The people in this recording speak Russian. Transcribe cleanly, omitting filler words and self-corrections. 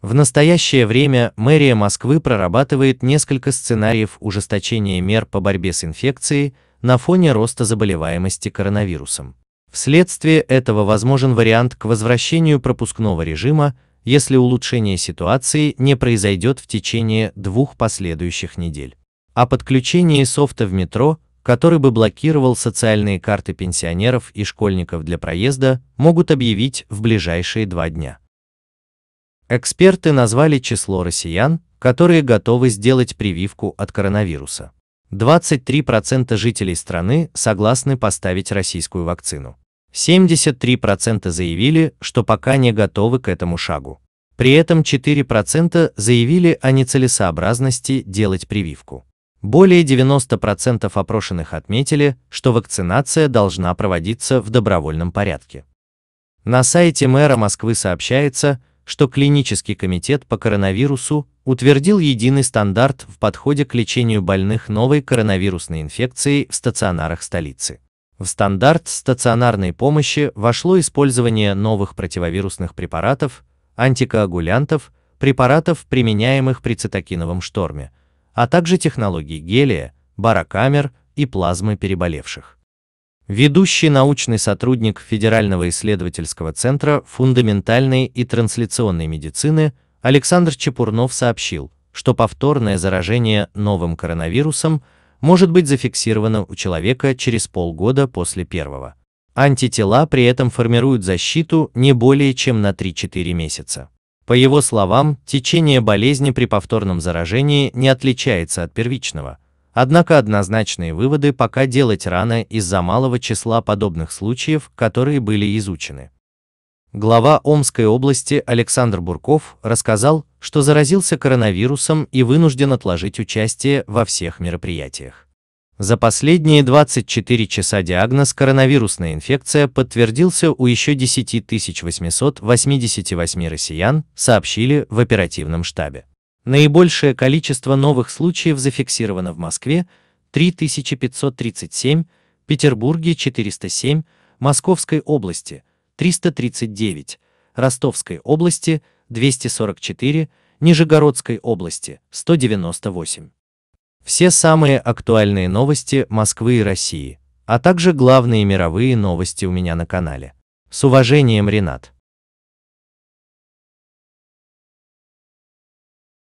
В настоящее время мэрия Москвы прорабатывает несколько сценариев ужесточения мер по борьбе с инфекцией на фоне роста заболеваемости коронавирусом. Вследствие этого возможен вариант к возвращению пропускного режима, если улучшение ситуации не произойдет в течение 2 последующих недель. О подключении софта в метро, который бы блокировал социальные карты пенсионеров и школьников для проезда, могут объявить в ближайшие 2 дня. Эксперты назвали число россиян, которые готовы сделать прививку от коронавируса. 23% жителей страны согласны поставить российскую вакцину. 73% заявили, что пока не готовы к этому шагу. При этом 4% заявили о нецелесообразности делать прививку. Более 90% опрошенных отметили, что вакцинация должна проводиться в добровольном порядке. На сайте мэра Москвы сообщается, что клинический комитет по коронавирусу утвердил единый стандарт в подходе к лечению больных новой коронавирусной инфекцией в стационарах столицы. В стандарт стационарной помощи вошло использование новых противовирусных препаратов, антикоагулянтов, препаратов, применяемых при цитокиновом шторме, а также технологий гелия, барокамер и плазмы переболевших. Ведущий научный сотрудник Федерального исследовательского центра фундаментальной и трансляционной медицины Александр Чепурнов сообщил, что повторное заражение новым коронавирусом может быть зафиксировано у человека через полгода после первого. Антитела при этом формируют защиту не более чем на 3-4 месяца. По его словам, течение болезни при повторном заражении не отличается от первичного. Однако однозначные выводы пока делать рано из-за малого числа подобных случаев, которые были изучены. Глава Омской области Александр Бурков рассказал, что заразился коронавирусом и вынужден отложить участие во всех мероприятиях. За последние 24 часа диагноз коронавирусная инфекция подтвердился у еще 10 888 россиян, сообщили в оперативном штабе. Наибольшее количество новых случаев зафиксировано в Москве – 3537, Петербурге – 407, Московской области – 339, Ростовской области – 244, Нижегородской области – 198. Все самые актуальные новости Москвы и России, а также главные мировые новости у меня на канале. С уважением, Ренат.